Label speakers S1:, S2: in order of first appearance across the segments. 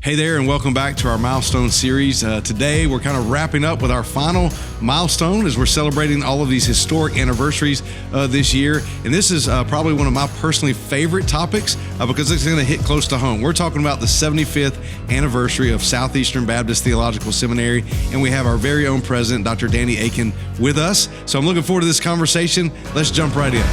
S1: Hey there, and welcome back to our Milestone series. Today, we're kind of wrapping up with our final milestone as we're celebrating all of these historic anniversaries this year. And this is probably one of my personally favorite topics because it's going to hit close to home. We're talking about the 75th anniversary of Southeastern Baptist Theological Seminary, and we have our very own president, Dr. Danny Akin, with us. So I'm looking forward to this conversation. Let's jump right in.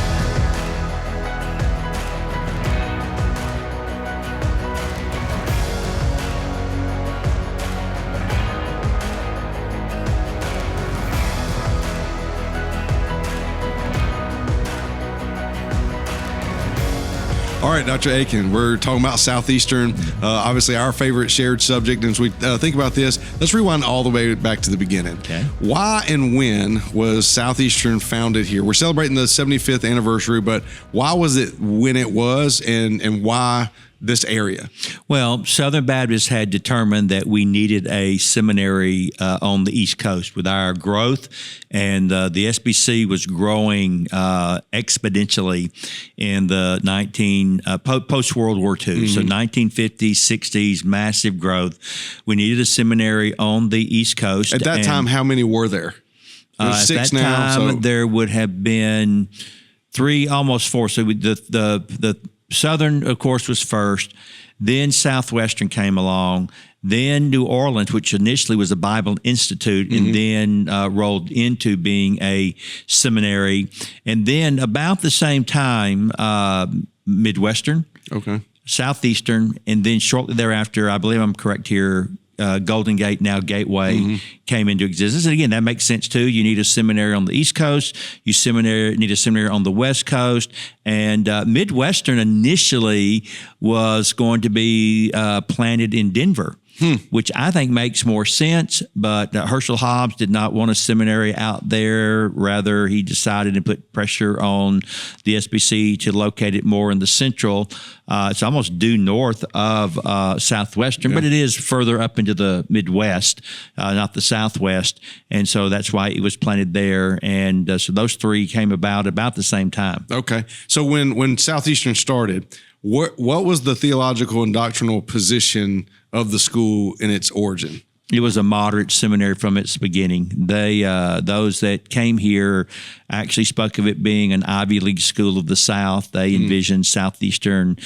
S1: All right, Dr. Akin, we're talking about Southeastern, obviously our favorite shared subject. And as we think about this, let's rewind all the way back to the beginning.
S2: Okay.
S1: Why and when was Southeastern founded here? We're celebrating the 75th anniversary, but why was it when it was, and why this area?
S2: Well, Southern Baptists had determined that we needed a seminary on the East Coast with our growth, and the SBC was growing exponentially in the post-World War II. So 1950s, 60s, massive growth. We needed a seminary on the East Coast.
S1: At that time, how many were there?
S2: At
S1: six
S2: that
S1: now.
S2: time, there would have been 3, almost 4. So the Southern, of course, was first. Then Southwestern came along. Then New Orleans, which initially was a Bible Institute, and then rolled into being a seminary. And then about the same time, Midwestern, Southeastern, and then shortly thereafter, I believe I'm correct here, Golden Gate, now Gateway, came into existence. And again, that makes sense too. You need a seminary on the East Coast. You need a seminary on the West Coast. And Midwestern initially was going to be planted in Denver, which I think makes more sense. But Herschel Hobbs did not want a seminary out there. Rather, he decided to put pressure on the SBC to locate it more in the central. It's almost due north of Southwestern, but it is further up into the Midwest, not the Southwest. And so that's why it was planted there. And so those three came about the same time.
S1: Okay. So when Southeastern started, what was the theological and doctrinal position of the school in its origin?
S2: It was a moderate seminary from its beginning. Those that came here actually spoke of it being an Ivy League school of the South. They envisioned Southeastern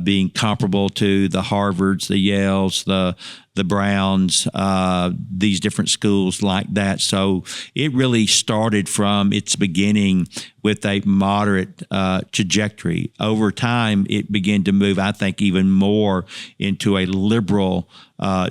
S2: being comparable to the Harvards, the Yales, the Browns, these different schools like that. So it really started from its beginning with a moderate trajectory. Over time, it began to move, I think, even more into a liberal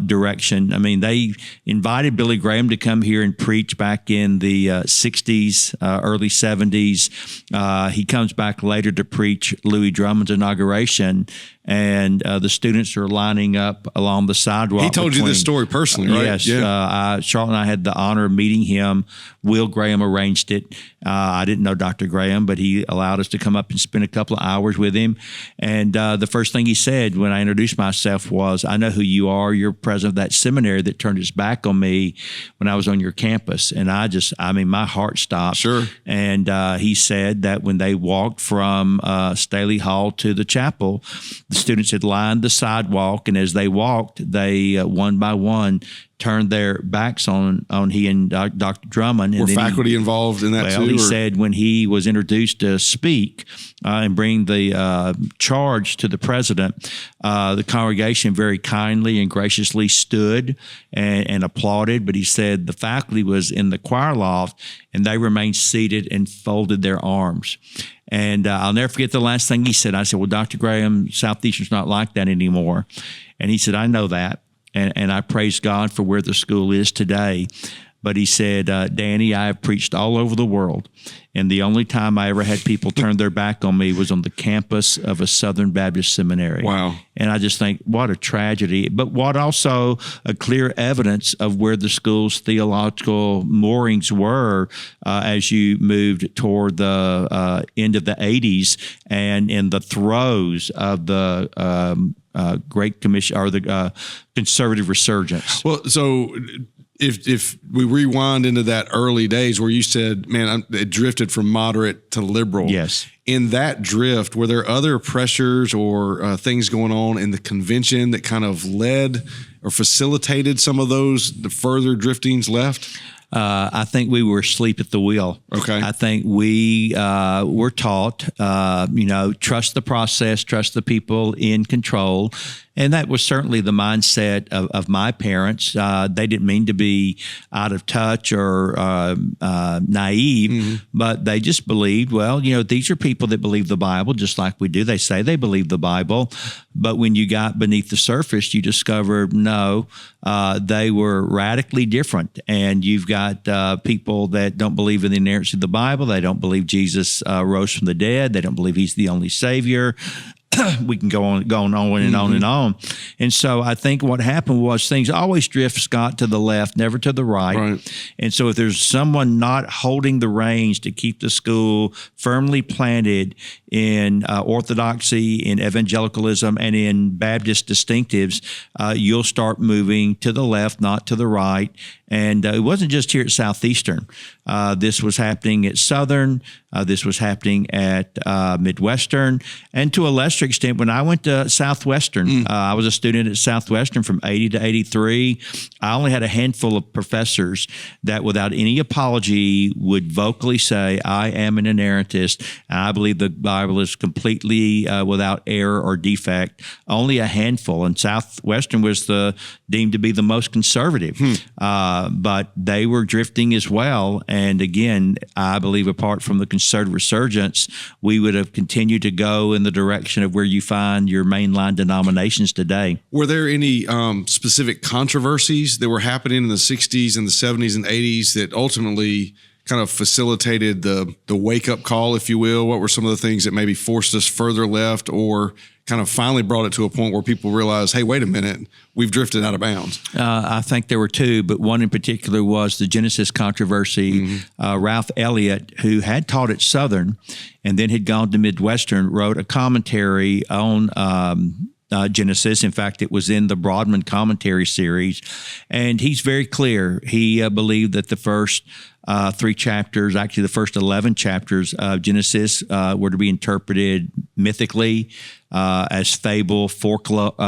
S2: direction. I mean, they invited Billy Graham to come here and preach back in the 60s, early 70s. He comes back later to preach Louis Drummond's inauguration, and the students are lining up along the sidewalk.
S1: He told you this story personally, right?
S2: Yes. Yeah. Charlotte and I had the honor of meeting him. Will Graham arranged it. I didn't know Dr. Graham, but he allowed us to come up and spend a couple of hours with him. And the first thing he said when I introduced myself was, "I know who you are. You're president of that seminary that turned its back on me when I was on your campus." And my heart stopped.
S1: Sure.
S2: And he said that when they walked from Staley Hall to the chapel, the students had lined the sidewalk, and as they walked, they one by one turned their backs on he and Dr. Drummond.
S1: Were faculty involved in that too?
S2: Well, he said when he was introduced to speak and bring the charge to the president, the congregation very kindly and graciously stood and applauded. But he said the faculty was in the choir loft, and they remained seated and folded their arms. And I'll never forget the last thing he said. I said, "Well, Dr. Graham, Southeastern's not like that anymore." And he said, "I know that. And I praise God for where the school is today." But he said, "Danny, I have preached all over the world, and the only time I ever had people turn their back on me was on the campus of a Southern Baptist seminary."
S1: Wow.
S2: And I just think, what a tragedy, but what also a clear evidence of where the school's theological moorings were as you moved toward the end of the 80s and in the throes of the Great Commission or the conservative resurgence.
S1: Well, so if we rewind into that early days where you said, man, it drifted from moderate to liberal.
S2: Yes.
S1: in that drift, were there other pressures or things going on in the convention that kind of led or facilitated some of the further driftings left?
S2: I think we were asleep at the wheel.
S1: Okay.
S2: I think we were taught, trust the process, trust the people in control. And that was certainly the mindset of my parents. They didn't mean to be out of touch or naive, but they just believed, these are people that believe the Bible just like we do. They say they believe the Bible, but when you got beneath the surface, you discovered, no, they were radically different. And you've got people that don't believe in the inerrancy of the Bible. They don't believe Jesus rose from the dead. They don't believe he's the only Savior. We can go on and on and on. And so I think what happened was things always drift, Scott, to the left, never to the right. And so if there's someone not holding the reins to keep the school firmly planted in orthodoxy, in evangelicalism, and in Baptist distinctives, you'll start moving to the left, not to the right. And it wasn't just here at Southeastern. This was happening at Southern. This was happening at Midwestern. And to a lesser extent, when I went to Southwestern, I was a student at Southwestern from 80 to 83. I only had a handful of professors that without any apology would vocally say, I am an inerrantist, and I believe the Bible is completely without error or defect. Only a handful. And Southwestern was deemed to be the most conservative. But they were drifting as well. And again, I believe apart from the conservative resurgence, we would have continued to go in the direction of where you find your mainline denominations today.
S1: Were there any specific controversies that were happening in the 60s and the 70s and 80s that ultimately kind of facilitated the wake-up call, if you will? What were some of the things that maybe forced us further left or kind of finally brought it to a point where people realized, hey, wait a minute, we've drifted out of bounds?
S2: I think there were two, but one in particular was the Genesis controversy. Ralph Elliott, who had taught at Southern and then had gone to Midwestern, wrote a commentary on Genesis. In fact, it was in the Broadman commentary series. And he's very clear. He believed that the first 3 chapters, actually the first 11 chapters of Genesis were to be interpreted mythically as fable, folklore.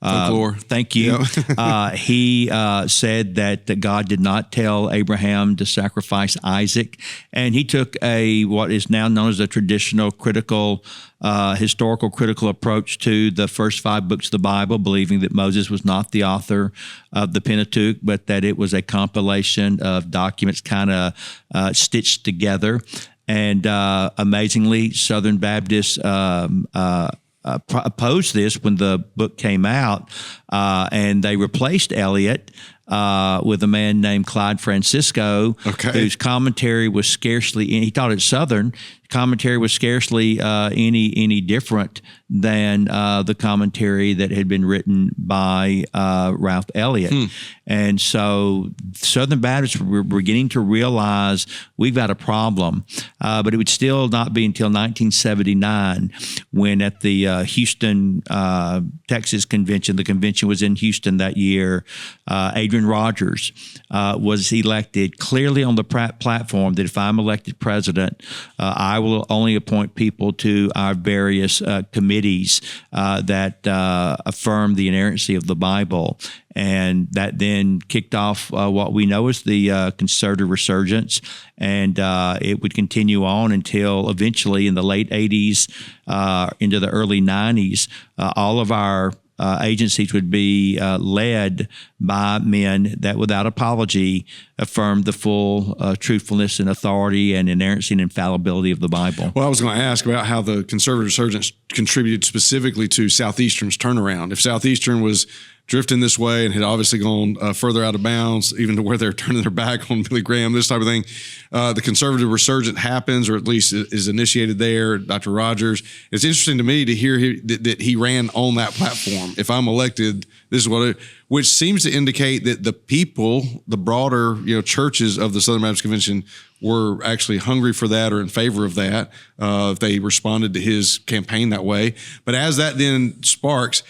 S2: Thank you. Yep. He said that God did not tell Abraham to sacrifice Isaac, and he took what is now known as a traditional historical critical approach to the first 5 books of the Bible, believing that Moses was not the author of the Pentateuch, but that it was a compilation of documents kind of stitched together. And amazingly, Southern Baptists opposed this when the book came out, and they replaced Eliot with a man named Clyde Francisco, whose commentary was scarcely, he taught at Southern, commentary was scarcely any different than the commentary that had been written by Ralph Elliott. And so Southern Baptists were beginning to realize we've got a problem, but it would still not be until 1979 when at the Houston, Texas convention, the convention was in Houston that year, Adrian Rogers was elected clearly on the platform that if I'm elected president, I will only appoint people to our various committees that affirm the inerrancy of the Bible. And that then kicked off what we know as the conservative resurgence. And it would continue on until eventually in the late 80s into the early 90s, all of our agencies would be led by men that without apology affirmed the full truthfulness and authority and inerrancy and infallibility of the Bible.
S1: Well, I was going to ask about how the conservative resurgence contributed specifically to Southeastern's turnaround. If Southeastern was drifting this way and had obviously gone further out of bounds, even to where they're turning their back on Billy Graham, this type of thing. The conservative resurgence happens, or at least is initiated there. Dr. Rogers. It's interesting to me to hear that he ran on that platform. If I'm elected, this is what which seems to indicate that the people, the broader churches of the Southern Baptist Convention, were actually hungry for that or in favor of that. If they responded to his campaign that way. But as that then sparks,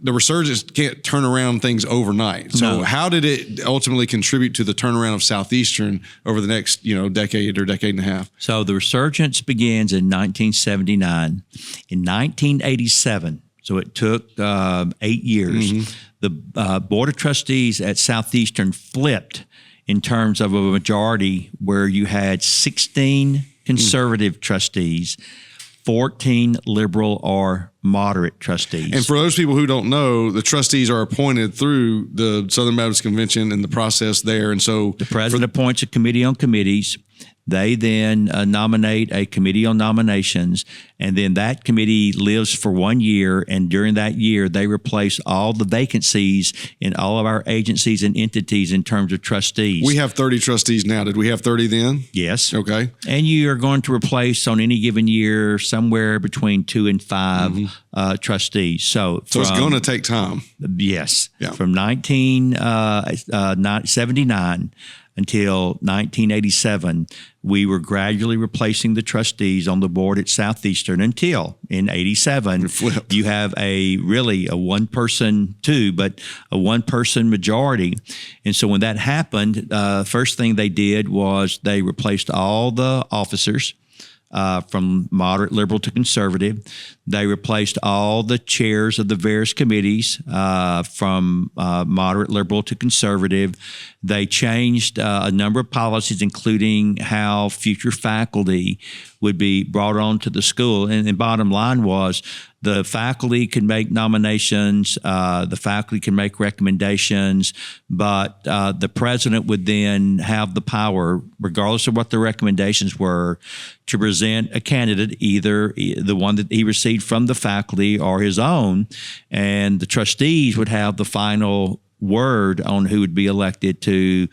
S1: the resurgence can't turn around things overnight. So how did it ultimately contribute to the turnaround of Southeastern over the next, decade or decade and a half?
S2: So the resurgence begins in 1979. In 1987, so it took 8 years, the Board of Trustees at Southeastern flipped in terms of a majority where you had 16 conservative trustees, 14 liberal or moderate trustees.
S1: And for those people who don't know, the trustees are appointed through the Southern Baptist Convention and the process there. And so
S2: the president appoints a committee on committees. They then nominate a committee on nominations, and then that committee lives for 1 year, and during that year, they replace all the vacancies in all of our agencies and entities in terms of trustees.
S1: We have 30 trustees now. Did we have 30 then?
S2: Yes.
S1: Okay.
S2: And you are going to replace on any given year somewhere between 2 and 5 trustees. So
S1: it's going to take time.
S2: Yes.
S1: Yeah.
S2: From 1979 until 1987, we were gradually replacing the trustees on the board at Southeastern until in 87, you have a one-person majority. And so when that happened, first thing they did was they replaced all the officers from moderate liberal to conservative. They replaced all the chairs of the various committees from moderate liberal to conservative. They changed a number of policies, including how future faculty would be brought on to the school. And the bottom line was the faculty can make nominations, the faculty can make recommendations, but the president would then have the power, regardless of what the recommendations were, to present a candidate, either the one that he received from the faculty or his own, and the trustees would have the final word on who would be elected to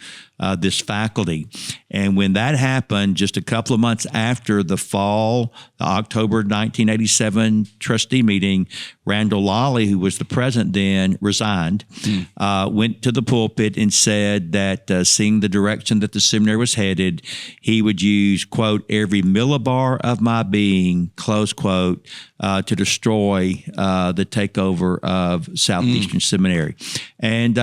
S2: this faculty. And when that happened, just a couple of months after the October 1987 trustee meeting, Randall Lawley, who was the president then, resigned, went to the pulpit and said that seeing the direction that the seminary was headed, he would use, quote, every millibar of my being, close quote, to destroy the takeover of Southeastern Seminary. And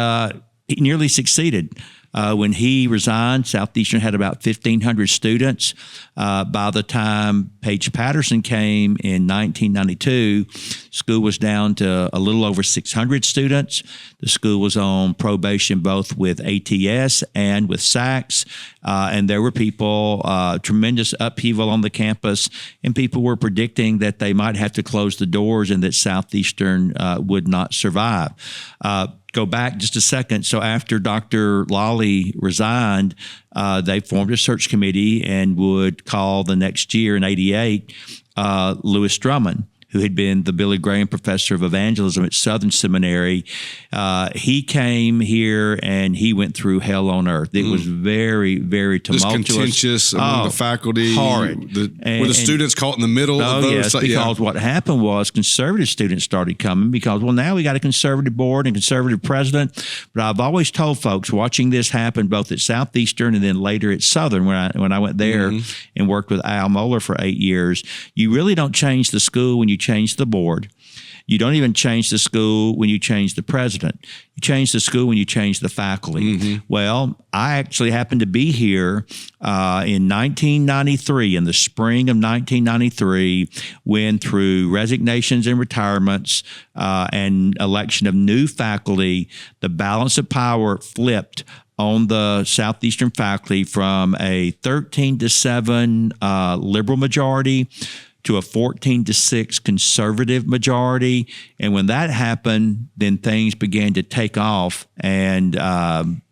S2: he nearly succeeded. When he resigned, Southeastern had about 1,500 students. By the time Paige Patterson came in 1992, school was down to a little over 600 students. The school was on probation both with ATS and with SACS, and there were tremendous upheaval on the campus, and people were predicting that they might have to close the doors and that Southeastern would not survive. Go back just a second. So after Dr. Lawley resigned, they formed a search committee and would call the next year in 88, Lewis Drummond, who had been the Billy Graham Professor of Evangelism at Southern Seminary. He came here and he went through hell on earth. It was very, very tumultuous.
S1: Just contentious among the faculty.
S2: Horrid.
S1: Were the students caught in the middle of those?
S2: Yes, because what happened was conservative students started coming because, now we got a conservative board and conservative president. But I've always told folks watching this happen both at Southeastern and then later at Southern when I went there and worked with Al Mohler for 8 years, you really don't change the school when you change the board. You don't even change the school when you change the president. You change the school when you change the faculty. Well, I actually happened to be here in 1993, in the spring of 1993, when through resignations and retirements and election of new faculty, the balance of power flipped on the Southeastern faculty from a 13-7 liberal majority to a 14-6 conservative majority. And when that happened, then things began to take off. And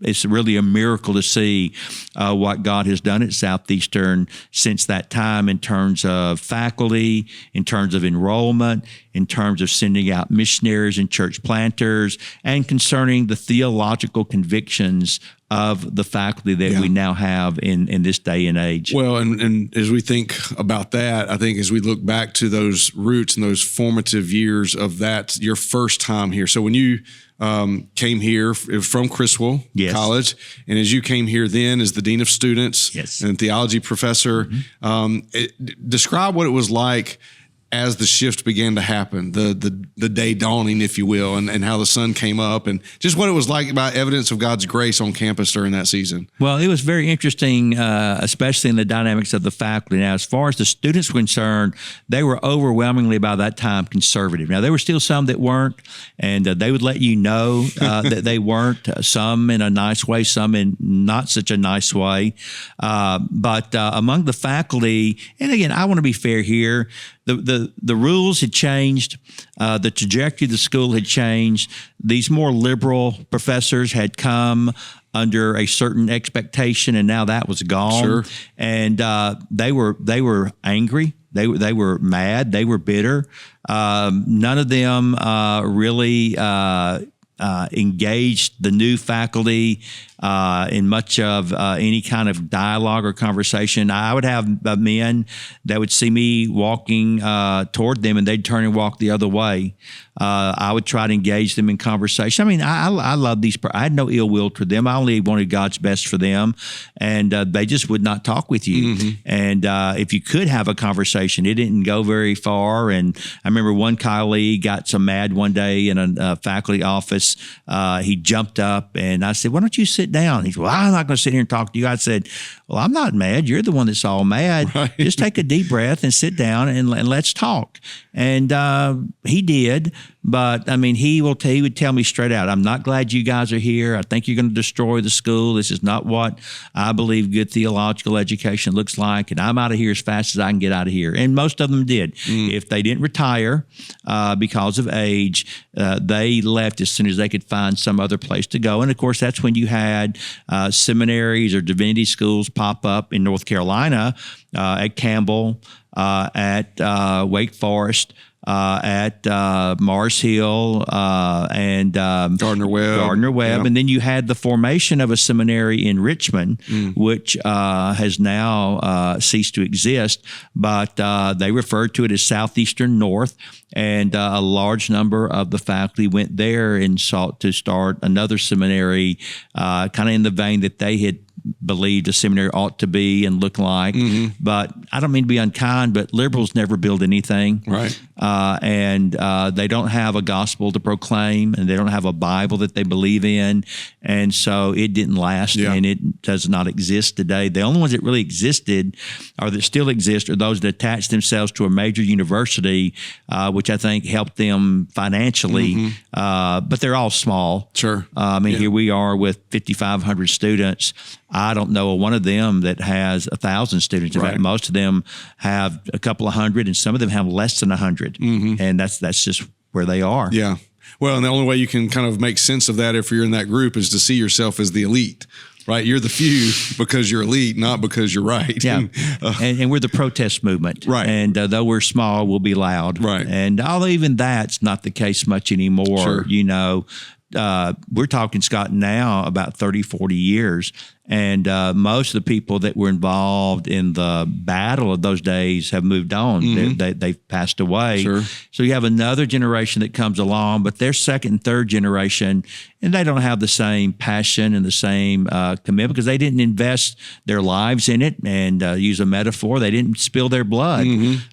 S2: it's really a miracle to see what God has done at Southeastern since that time in terms of faculty, in terms of enrollment, in terms of sending out missionaries and church planters, and concerning the theological convictions of the faculty that we now have in this day and age.
S1: Well, and as we think about that, I think as we look back to those roots and those formative years of that, your first time here. So when you came here from Criswell College, and as you came here then as the Dean of Students and theology professor, describe what it was like as the shift began to happen, the day dawning, if you will, and how the sun came up, and just what it was like about evidence of God's grace on campus during that season?
S2: Well, it was very interesting, especially in the dynamics of the faculty. Now, as far as the students were concerned, they were overwhelmingly by that time conservative. Now, there were still some that weren't, and they would let you know that they weren't, some in a nice way, some in not such a nice way. But among the faculty, and again, I want to be fair here, the rules had changed. The trajectory of the school had changed. These more liberal professors had come under a certain expectation, and now that was gone.
S1: Sure.
S2: And they were angry. They were mad. They were bitter. None of them really engaged the new faculty in much of any kind of dialogue or conversation. I would have men that would see me walking toward them, and they'd turn and walk the other way. I would try to engage them in conversation. I mean, I love these. I had no ill will toward them. I only wanted God's best for them, and they just would not talk with you. Mm-hmm. And if you could have a conversation, it didn't go very far. And I remember one colleague got so mad one day in a faculty office. He jumped up, and I said, "Why don't you sit down?" He said, "Well, I'm not going to sit here and talk to you." I said, "Well, I'm not mad. You're the one that's all mad. Right. Just take a deep breath and sit down and let's talk." And he did. But I mean, he would tell me straight out, "I'm not glad you guys are here. I think you're going to destroy the school. This is not what I believe good theological education looks like. And I'm out of here as fast as I can get out of here." And most of them did. If they didn't retire because of age, they left as soon as they could find some other place to go. And of course, that's when you had seminaries or divinity schools pop up in North Carolina, at Campbell, at Wake Forest, at Mars Hill, and
S1: Gardner Webb.
S2: Yeah. And then you had the formation of a seminary in Richmond, which has now ceased to exist, but they referred to it as Southeastern North, and a large number of the faculty went there and sought to start another seminary, kind of in the vein that they had believed a seminary ought to be and look like. Mm-hmm. But I don't mean to be unkind, but liberals never build anything.
S1: Right.
S2: And they don't have a gospel to proclaim, and they don't have a Bible that they believe in. And so it didn't last, and it does not exist today. The only ones that really existed or that still exist are those that attached themselves to a major university, which I think helped them financially. But they're all small.
S1: Sure.
S2: I mean, here we are with 5,500 students. I don't know one of them that has 1,000 students. In fact, most of them have a couple of hundred, and some of them have less than 100. And that's just where they are.
S1: Yeah. Well, and the only way you can kind of make sense of that if you're in that group is to see yourself as the elite. Right, you're the few because you're elite, not because you're right.
S2: Yeah, and we're the protest movement.
S1: Right,
S2: and though we're small, we'll be loud.
S1: Right,
S2: and although even that's not the case much anymore.
S1: Sure.
S2: You know, we're talking, Scott, now about 30, 40 years. And most of the people that were involved in the battle of those days have moved on. They've passed away.
S1: Sure.
S2: So you have another generation that comes along, but they're second and third generation, and they don't have the same passion and the same commitment because they didn't invest their lives in it. And use a metaphor, they didn't spill their blood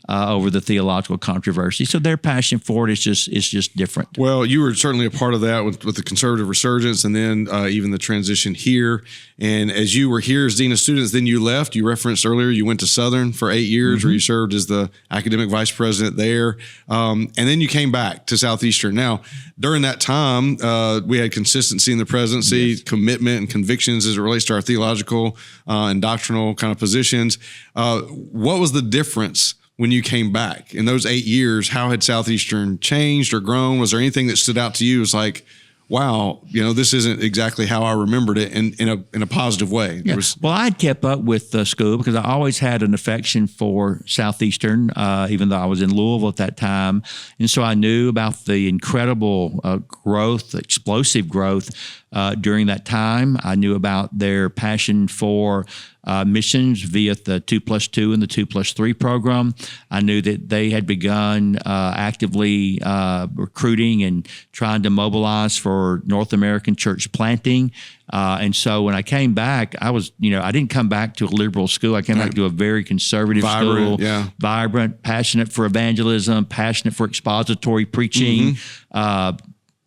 S2: over the theological controversy. So their passion for it is just different.
S1: Well, you were certainly a part of that with the conservative resurgence, and then even the transition here. And as you were here as Dean of Students, then you left. You referenced earlier you went to Southern for 8 years, where you served as the academic vice president there. And then you came back to Southeastern. Now, during that time, we had consistency in the presidency, commitment and convictions as it relates to our theological and doctrinal kind of positions. What was the difference when you came back? In those 8 years, how had Southeastern changed or grown? Was there anything that stood out to you as like, wow, this isn't exactly how I remembered it in a positive way?
S2: Yeah. Well, I'd kept up with the school because I always had an affection for Southeastern, even though I was in Louisville at that time. And so I knew about the incredible growth, explosive growth during that time. I knew about their passion for missions via the 2+2 and the 2+3 program. I knew that they had begun actively recruiting and trying to mobilize for North American church planting. And so when I came back, I didn't come back to a liberal school. I came back to a very conservative school, vibrant, passionate for evangelism, passionate for expository preaching.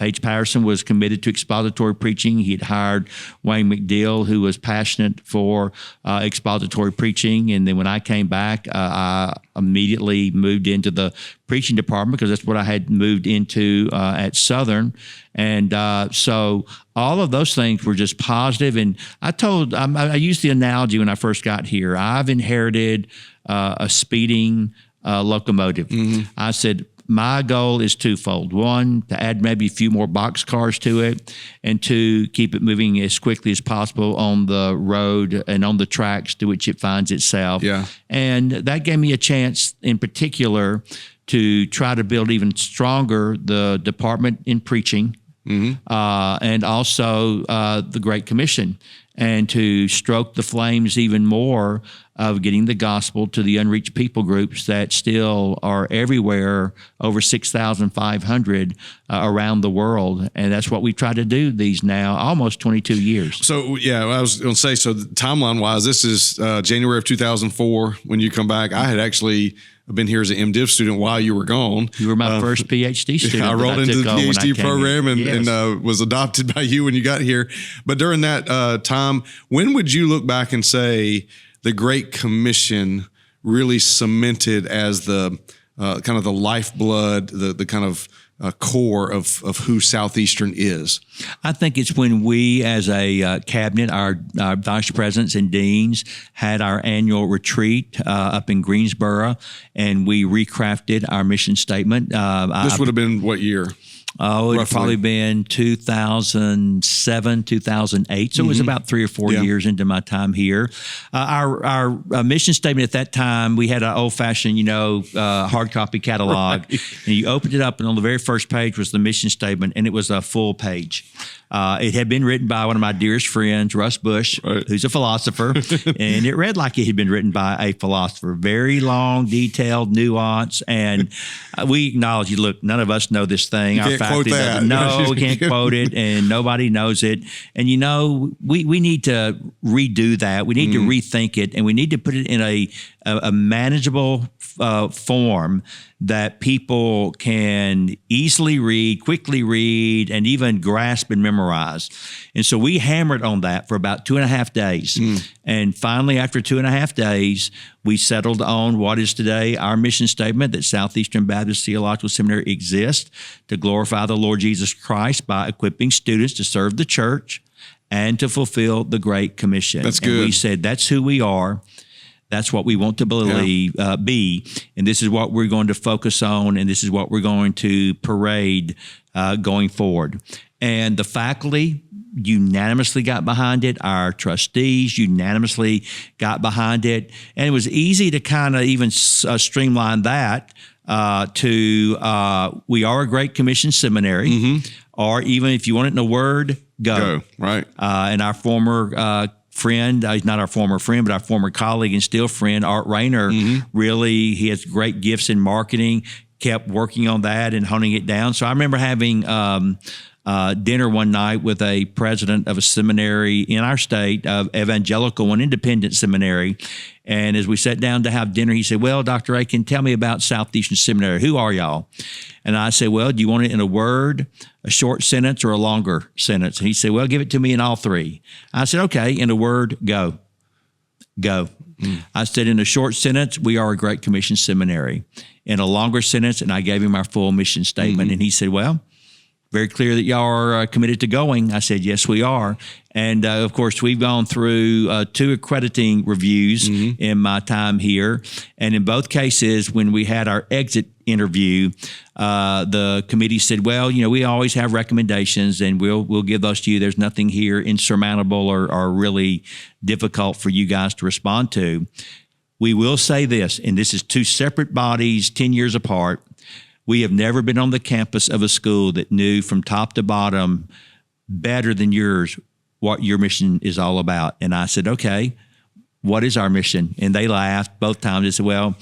S2: Paige Patterson was committed to expository preaching. He had hired Wayne McDill, who was passionate for expository preaching. And then when I came back, I immediately moved into the preaching department because that's what I had moved into at Southern. And so all of those things were just positive. And I used the analogy when I first got here. I've inherited a speeding locomotive. I said, my goal is twofold. One, to add maybe a few more box cars to it, and two, keep it moving as quickly as possible on the road and on the tracks to which it finds itself. Yeah. And that gave me a chance in particular to try to build even stronger the department in preaching, and also the Great Commission, and to stoke the flames even more of getting the gospel to the unreached people groups that still are everywhere, over 6,500 around the world. And that's what we try to do these now, almost 22 years.
S1: So, yeah, I was going to say, so timeline-wise, this is January of 2004 when you come back. I had actually been here as an MDiv student while you were gone.
S2: You were my first PhD student.
S1: I rolled into the PhD program and was adopted by you when you got here. But during that time, when would you look back and say the Great Commission really cemented as the kind of the lifeblood, the kind of core of who Southeastern is?
S2: I think it's when we, as a cabinet, our vice presidents and deans, had our annual retreat up in Greensboro, and we recrafted our mission statement.
S1: This would have been what year?
S2: Oh, it'd probably been 2007, 2008. So it was about 3 or 4 years into my time here. Our mission statement at that time, we had an old-fashioned, hard copy catalog. Right. And you opened it up, and on the very first page was the mission statement, and it was a full page. It had been written by one of my dearest friends, Russ Bush, who's a philosopher, and it read like it had been written by a philosopher. Very long, detailed, nuance, and we acknowledge, look, none of us know this thing. Our faculty doesn't know. We can't quote it, and nobody knows it. And, we need to redo that. We need to rethink it, and we need to put it in a manageable form that people can easily read, quickly read, and even grasp and memorize. And so we hammered on that for about 2.5 days. And finally, after 2.5 days, we settled on what is today our mission statement, that Southeastern Baptist Theological Seminary exists to glorify the Lord Jesus Christ by equipping students to serve the church and to fulfill the Great Commission.
S1: That's good.
S2: And we said, that's who we are. That's what we want to believe, be, and this is what we're going to focus on, and this is what we're going to parade going forward. And the faculty unanimously got behind it. Our trustees unanimously got behind it. And it was easy to kind of even streamline that to we are a Great Commission seminary, or even if you want it in a word, go. Right. And our former friend, he's not our former friend, but our former colleague and still friend, Art Rayner, really, he has great gifts in marketing, kept working on that and honing it down. So I remember having dinner one night with a president of a seminary in our state, of Evangelical, an independent seminary. And as we sat down to have dinner, he said, well, Dr. Akin, tell me about Southeastern Seminary. Who are y'all? And I said, well, do you want it in a word, a short sentence, or a longer sentence? And he said, well, give it to me in all three. I said, okay, in a word, go. Go. I said, in a short sentence, we are a Great Commission seminary. In a longer sentence, and I gave him our full mission statement. And he said, well, very clear that y'all are committed to going. I said, yes, we are. And, of course, we've gone through 2 accrediting reviews in my time here. And in both cases, when we had our exit interview, the committee said, well, we always have recommendations, and we'll give those to you. There's nothing here insurmountable or really difficult for you guys to respond to. We will say this, and this is 2 separate bodies, 10 years apart. We have never been on the campus of a school that knew from top to bottom better than yours what your mission is all about. And I said, okay, what is our mission? And they laughed both times. They said, well,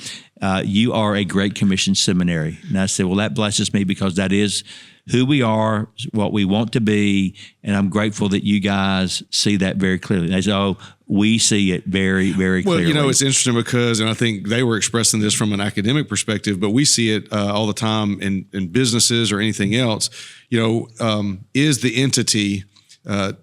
S2: you are a Great Commission seminary. And I said, well, that blesses me because that is who we are, what we want to be, and I'm grateful that you guys see that very clearly. They said, oh, we see it very, very clearly.
S1: Well, it's interesting because, and I think they were expressing this from an academic perspective, but we see it all the time in businesses or anything else. Is the entity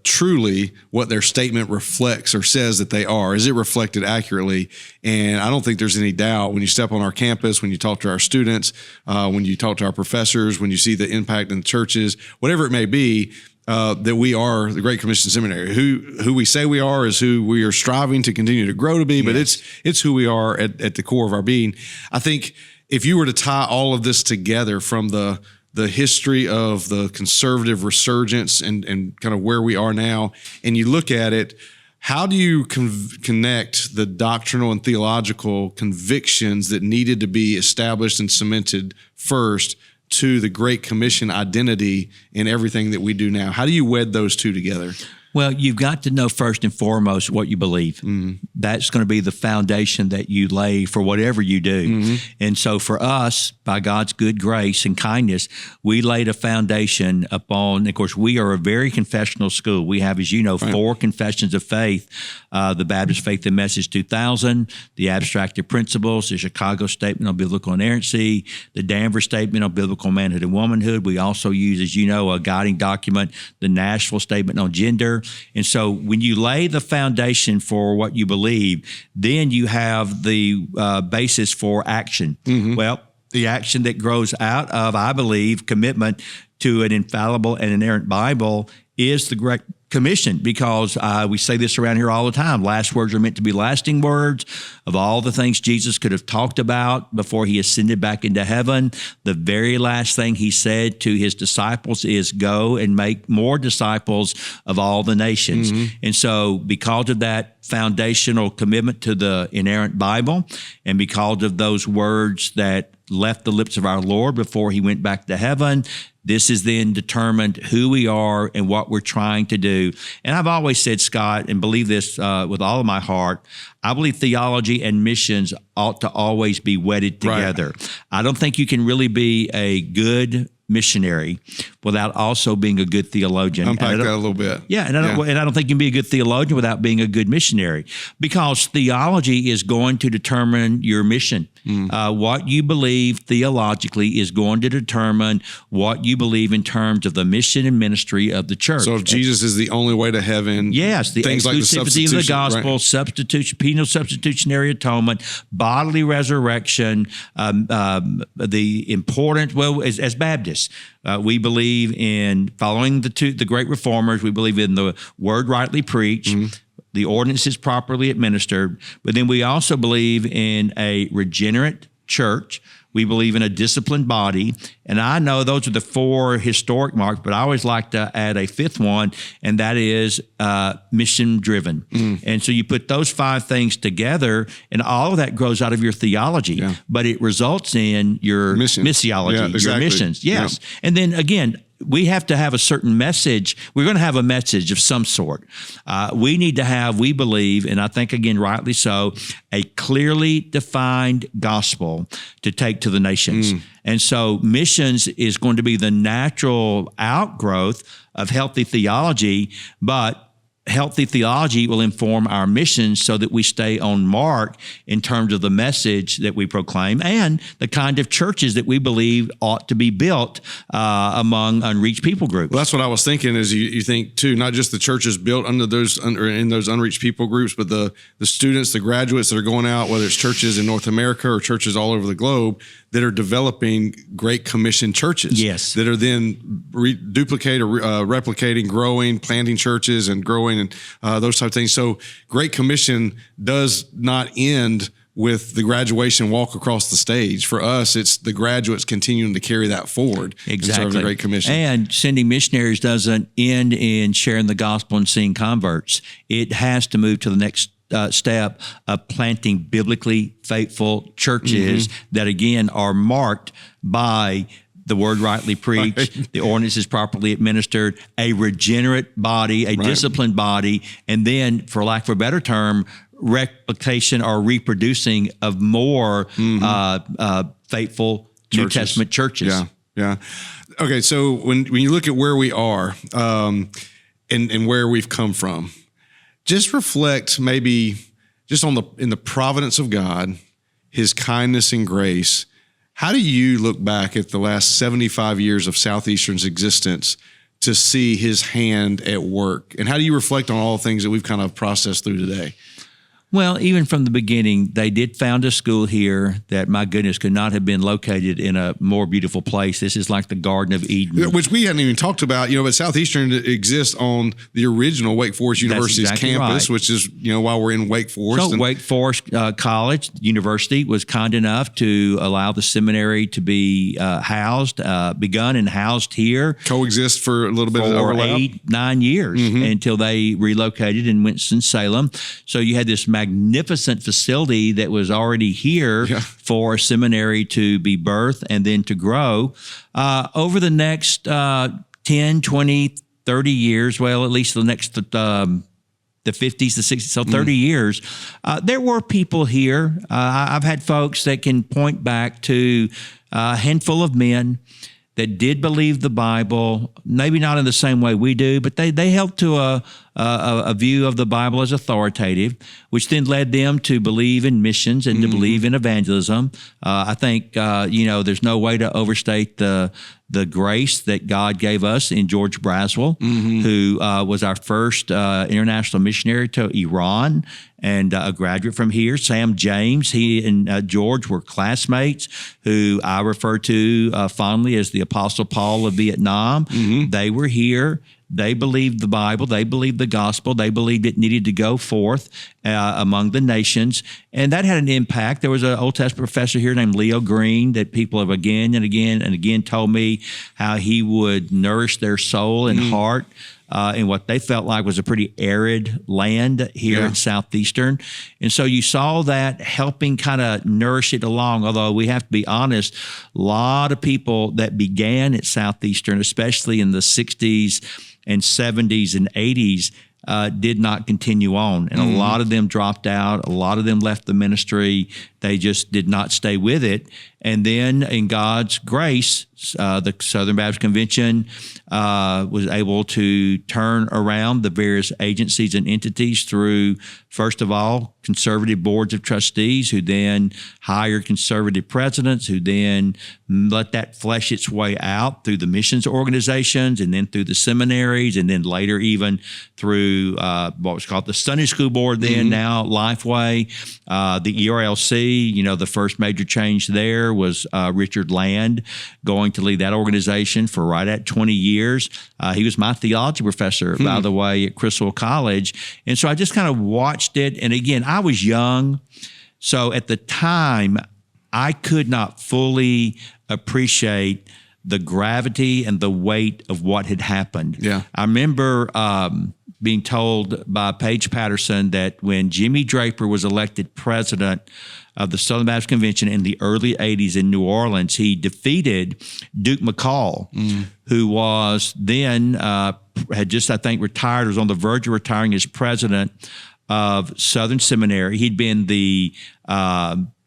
S1: truly what their statement reflects or says that they are? Is it reflected accurately? And I don't think there's any doubt when you step on our campus, when you talk to our students, when you talk to our professors, when you see the impact in the churches, whatever it may be, that we are the Great Commission Seminary. Who we say we are is who we are striving to continue to grow to be, but it's who we are at the core of our being. I think if you were to tie all of this together from the history of the conservative resurgence and kind of where we are now, and you look at it, how do you connect the doctrinal and theological convictions that needed to be established and cemented first to the Great Commission identity in everything that we do now? How do you wed those two together?
S2: Well, you've got to know first and foremost what you believe. Mm-hmm. That's going to be the foundation that you lay for whatever you do. Mm-hmm. And so for us, by God's good grace and kindness, we laid a foundation upon, of course, we are a very confessional school. We have, as you know, 4 confessions of faith, the Baptist Faith and Message 2000, the Abstracted Principles, the Chicago Statement on Biblical Inerrancy, the Danvers Statement on Biblical Manhood and Womanhood. We also use, as you know, a guiding document, the Nashville Statement on Gender. And so when you lay the foundation for what you believe, then you have the basis for action. Mm-hmm. Well, the action that grows out of, I believe, commitment to an infallible and inerrant Bible is the Great Commission, because we say this around here all the time. Last words are meant to be lasting words. Of all the things Jesus could have talked about before he ascended back into heaven, the very last thing he said to his disciples is go and make more disciples of all the nations. Mm-hmm. And so because of that foundational commitment to the inerrant Bible, and because of those words that left the lips of our Lord before he went back to heaven, this is then determined who we are and what we're trying to do. And I've always said, Scott, and believe this with all of my heart, I believe theology and missions ought to always be wedded together. Right. I don't think you can really be a good missionary without also being a good theologian.
S1: Unpack that a little bit.
S2: Yeah, and I don't think you can be a good theologian without being a good missionary, because theology is going to determine your mission. What you believe theologically is going to determine what you believe in terms of the mission and ministry of the church.
S1: So if Jesus is the only way to heaven,
S2: yes, the
S1: things
S2: exclusivity
S1: like
S2: of the gospel, right, substitution, penal substitutionary atonement, bodily resurrection, the important, as Baptists, we believe in following the great reformers. We believe in the word rightly preached, the ordinances properly administered, but then we also believe in a regenerate church. We believe in a disciplined body. And I know those are the 4 historic marks, but I always like to add a 5th one, and that is mission driven. And so you put those 5 things together, and all of that grows out of your theology, but it results in your missiology, your missions. Yes. Yeah. And then again, we have to have a certain message. We're going to have a message of some sort. We need to have, we believe, and I think, again, rightly so, a clearly defined gospel to take to the nations. And so missions is going to be the natural outgrowth of healthy theology, but healthy theology will inform our mission so that we stay on mark in terms of the message that we proclaim and the kind of churches that we believe ought to be built among unreached people groups.
S1: Well, that's what I was thinking. Is you think too, not just the churches built in those unreached people groups, but the students, the graduates that are going out, whether it's churches in North America or churches all over the globe, that are developing Great Commission churches.
S2: Yes.
S1: That are then replicating, growing, planting churches and growing and those type of things. So Great Commission does not end with the graduation walk across the stage. For us, it's the graduates continuing to carry that forward.
S2: Exactly.
S1: And serve the Great Commission.
S2: And sending missionaries doesn't end in sharing the gospel and seeing converts. It has to move to the next step of planting biblically faithful churches that, again, are marked by the word rightly preached, the ordinance is properly administered, a regenerate body, a disciplined body, and then, for lack of a better term, replication or reproducing of more faithful New Testament churches.
S1: Yeah, yeah. Okay, so when you look at where we are and where we've come from, just reflect maybe just in the providence of God, His kindness and grace. How do you look back at the last 75 years of Southeastern's existence to see His hand at work? And how do you reflect on all the things that we've kind of processed through today?
S2: Well, even from the beginning, they did found a school here that, my goodness, could not have been located in a more beautiful place. This is like the Garden of Eden.
S1: Which we hadn't even talked about, but Southeastern exists on the original Wake Forest University's campus, which is, while we're in Wake Forest.
S2: So Wake Forest College University was kind enough to allow the seminary to be begun and housed here.
S1: Coexist for a little bit of overlap.
S2: 8-9 years until they relocated in Winston-Salem. So you had this magnificent facility that was already here for a seminary to be birthed and then to grow. Over the next 10, 20, 30 years, well, at least the next the 50s, the 60s, so 30 years, there were people here. I've had folks that can point back to a handful of men that did believe the Bible, maybe not in the same way we do, but they held to a view of the Bible as authoritative, which then led them to believe in missions and to believe in evangelism. I think, there's no way to overstate the grace that God gave us in George Braswell, who was our first international missionary to Iran and a graduate from here. Sam James, he and George were classmates who I refer to fondly as the Apostle Paul of Vietnam. They were here. They believed the Bible. They believed the gospel. They believed it needed to go forth among the nations. And that had an impact. There was an Old Testament professor here named Leo Green that people have again and again and again told me how he would nourish their soul and heart in what they felt like was a pretty arid land here at Southeastern. And so you saw that helping kind of nourish it along, although we have to be honest, a lot of people that began at Southeastern, especially in the 60s and 70s and 80s, did not continue on. And a lot of them dropped out. A lot of them left the ministry. They just did not stay with it. And then in God's grace, the Southern Baptist Convention was able to turn around the various agencies and entities through, first of all, conservative boards of trustees who then hired conservative presidents who then let that flesh its way out through the missions organizations and then through the seminaries and then later even through what was called the Sunday School Board then, now Lifeway, the ERLC. The first major change there was Richard Land going to lead that organization for right at 20 years. He was my theology professor, by the way, at Crystal College. And so I just kind of watched it. And again, I was young. So at the time, I could not fully appreciate the gravity and the weight of what had happened. Yeah. I remember being told by Paige Patterson that when Jimmy Draper was elected president of the Southern Baptist Convention in the early 80s in New Orleans, he defeated Duke McCall, who was then, had just, I think, retired, was on the verge of retiring as president of Southern Seminary. He'd been the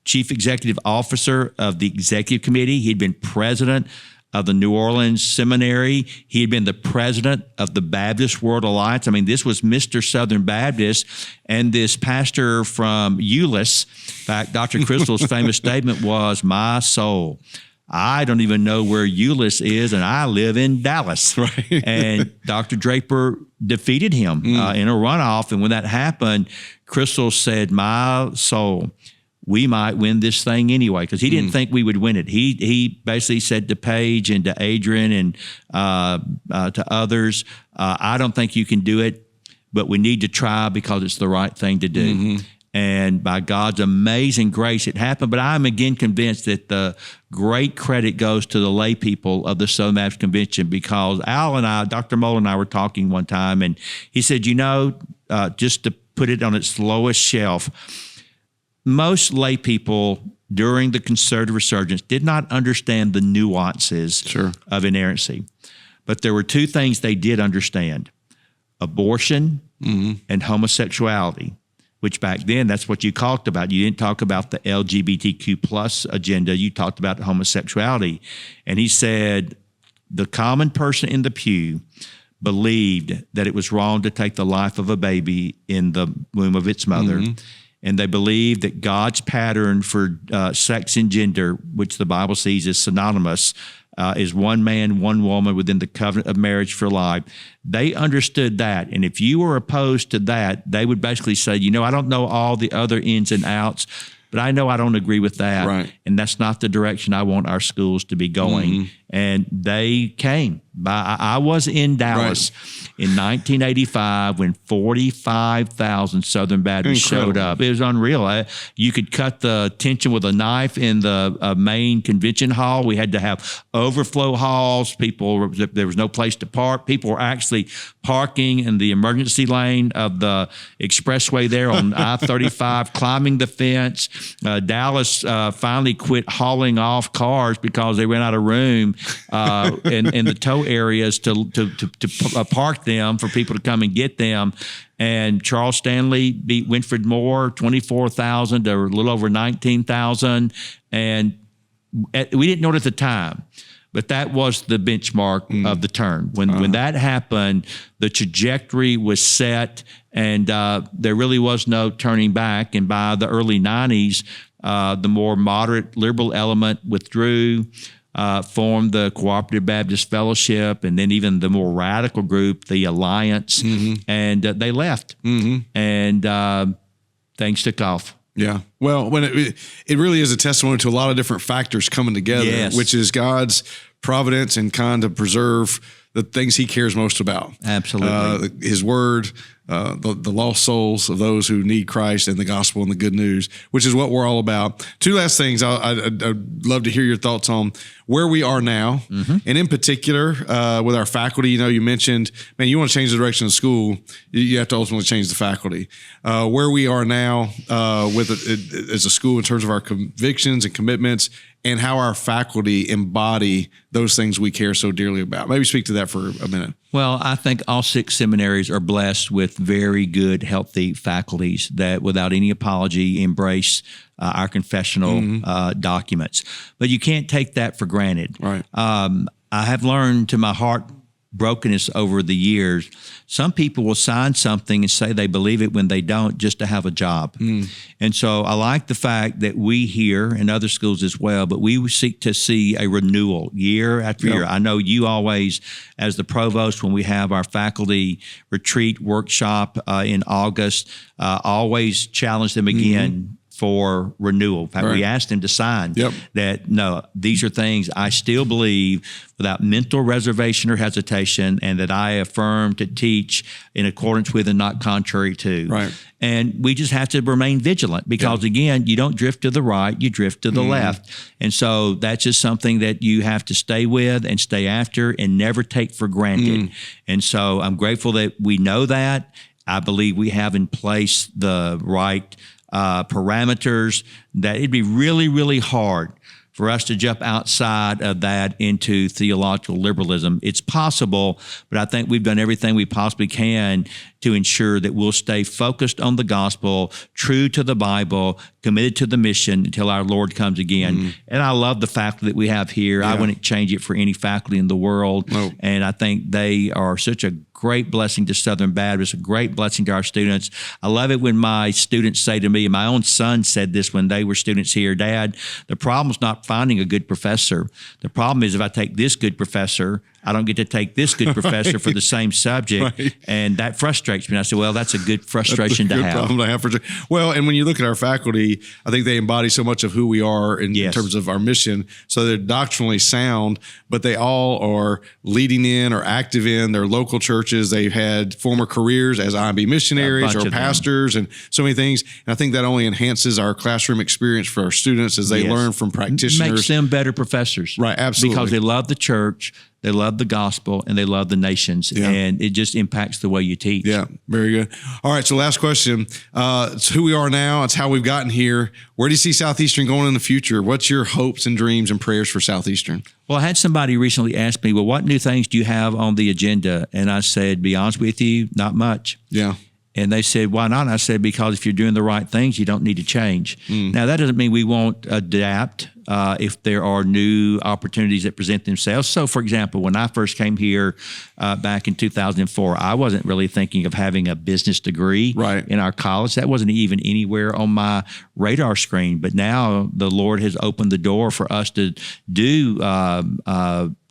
S2: chief executive officer of the executive committee. He'd been president of the New Orleans Seminary. He had been the president of the Baptist World Alliance. I mean, this was Mr. Southern Baptist. And this pastor from Euless, in fact, Dr. Crystal's famous statement was, "My soul, I don't even know where Euless is, and I live in Dallas." Right. And Dr. Draper defeated him in a runoff. And when that happened, Crystal said, "My soul, we might win this thing anyway," because he didn't think we would win it. He basically said to Paige and to Adrian and to others, "I don't think you can do it, but we need to try because it's the right thing to do." And by God's amazing grace, it happened. But I'm again convinced that the great credit goes to the lay people of the Southern Baptist Convention, because Al and I, Dr. Moeller and I were talking one time, and he said, just to put it on its lowest shelf, most lay people during the conservative resurgence did not understand the nuances of inerrancy. But there were two things they did understand: abortion and homosexuality. which back then that's what you talked about. You didn't talk about the LGBTQ plus agenda. You talked about homosexuality. And he said the common person in the pew believed that it was wrong to take the life of a baby in the womb of its mother. And they believed that God's pattern for sex and gender, which the Bible sees as synonymous, is one man, one woman within the covenant of marriage for life. They understood that. And if you were opposed to that, they would basically say, I don't know all the other ins and outs, but I know I don't agree with that.
S1: Right.
S2: And that's not the direction I want our schools to be going. And they came. I was in Dallas in 1985 when 45,000 Southern Baptists showed up. It was unreal. You could cut the tension with a knife in the main convention hall. We had to have overflow halls. There was no place to park. People were actually parking in the emergency lane of the expressway there on I-35, climbing the fence. Dallas finally quit hauling off cars because they ran out of room in the tow areas to park them for people to come and get them. And Charles Stanley beat Winfred Moore 24,000 to a little over 19,000. And we didn't know it at the time, but that was the benchmark of the turn. When that happened, the trajectory was set, and there really was no turning back. And by the early 90s, the more moderate liberal element withdrew, formed the Cooperative Baptist Fellowship, and then even the more radical group, the Alliance, and they left. And things took off.
S1: Yeah. Well, when it really is a testimony to a lot of different factors coming together, which is God's providence and kind of preserve the things he cares most about.
S2: Absolutely.
S1: His word, the lost souls of those who need Christ, and the gospel and the good news, which is what we're all about. Two last things I'd love to hear your thoughts on where we are now, and in particular with our faculty. You mentioned, man, you want to change the direction of school, you have to ultimately change the faculty. Where we are now as a school in terms of our convictions and commitments, and how our faculty embody those things we care so dearly about. Maybe speak to that for a minute.
S2: Well, I think all 6 seminaries are blessed with very good, healthy faculties that, without any apology, embrace our confessional documents. But you can't take that for granted.
S1: Right.
S2: I have learned to my heart brokenness over the years. Some people will sign something and say they believe it when they don't, just to have a job. And so I like the fact that we here, and other schools as well, but we seek to see a renewal year after year. I know you always, as the provost, when we have our faculty retreat workshop in August, always challenge them again for renewal. In fact, we asked them to sign that, no, these are things I still believe without mental reservation or hesitation, and that I affirm to teach in accordance with and not contrary to.
S1: Right.
S2: And we just have to remain vigilant because, again, you don't drift to the right, you drift to the left. And so that's just something that you have to stay with and stay after and never take for granted. And so I'm grateful that we know that. I believe we have in place the right parameters, that it'd be really, really hard for us to jump outside of that into theological liberalism. It's possible, but I think we've done everything we possibly can to ensure that we'll stay focused on the gospel, true to the Bible, committed to the mission until our Lord comes again. And I love the faculty that we have here. I wouldn't change it for any faculty in the world. And I think they are such a great blessing to Southern Baptist, a great blessing to our students. I love it when my students say to me, and my own son said this when they were students here, Dad, the problem's not finding a good professor. The problem is if I take this good professor, I don't get to take this good professor for the same subject, and that frustrates me. And I said, well, that's a good frustration to have.
S1: Problem to have. Well, and when you look at our faculty, I think they embody so much of who we are in terms of our mission. So they're doctrinally sound, but they all are leading in or active in their local churches. They've had former careers as IMB missionaries or pastors and so many things. And I think that only enhances our classroom experience for our students as they learn from practitioners.
S2: Makes them better professors.
S1: Right, absolutely.
S2: Because they love the church, they love the gospel, and they love the nations, and it just impacts the way you teach.
S1: Yeah, very good. All right, so last question. It's who we are now. It's how we've gotten here. Where do you see Southeastern going in the future? What's your hopes and dreams and prayers for Southeastern?
S2: Well, I had somebody recently ask me, well, what new things do you have on the agenda? And I said, be honest with you, not much.
S1: Yeah.
S2: And they said, why not? And I said, because if you're doing the right things, you don't need to change. Now, that doesn't mean we won't adapt if there are new opportunities that present themselves. So, for example, when I first came here back in 2004, I wasn't really thinking of having a business degree in our college. That wasn't even anywhere on my radar screen. But now the Lord has opened the door for us to do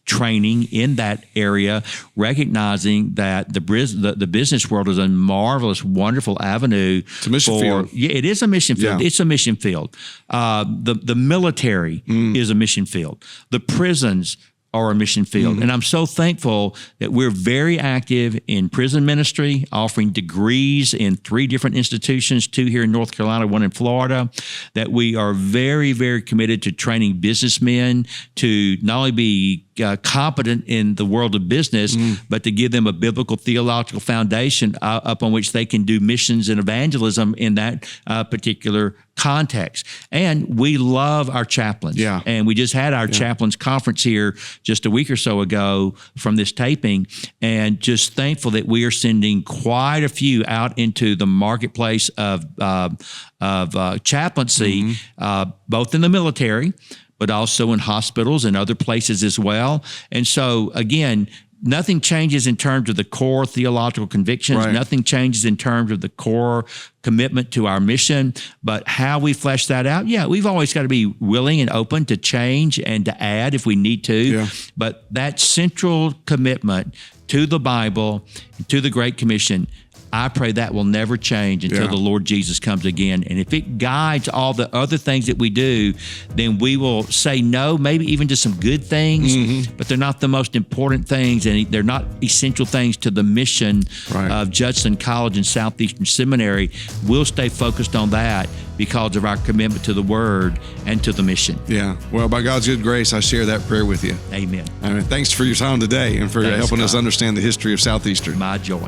S2: training in that area, recognizing that the business world is a marvelous, wonderful avenue.
S1: It's a mission field.
S2: Yeah, it is a mission field. Yeah. It's a mission field. The military is a mission field. The prisons are a mission field. And I'm so thankful that we're very active in prison ministry, offering degrees in 3 different institutions, 2 here in North Carolina, 1 in Florida, that we are very, very committed to training businessmen to not only be competent in the world of business, but to give them a biblical theological foundation upon which they can do missions and evangelism in that particular context. And we love our chaplains.
S1: Yeah.
S2: And we just had our chaplains conference here just a week or so ago from this taping, and just thankful that we are sending quite a few out into the marketplace of chaplaincy, both in the military, but also in hospitals and other places as well. And so, again, nothing changes in terms of the core theological convictions. Nothing changes in terms of the core commitment to our mission. But how we flesh that out, we've always got to be willing and open to change and to add if we need to. Yeah. But that central commitment to the Bible, to the Great Commission, I pray that will never change until the Lord Jesus comes again. And if it guides all the other things that we do, then we will say no, maybe even to some good things, but they're not the most important things, and they're not essential things to the mission of Judson College and Southeastern Seminary. We'll stay focused on that because of our commitment to the Word and to the mission.
S1: Yeah. Well, by God's good grace, I share that prayer with you.
S2: Amen.
S1: Thanks for your time today and for helping us understand the history of Southeastern.
S2: My joy.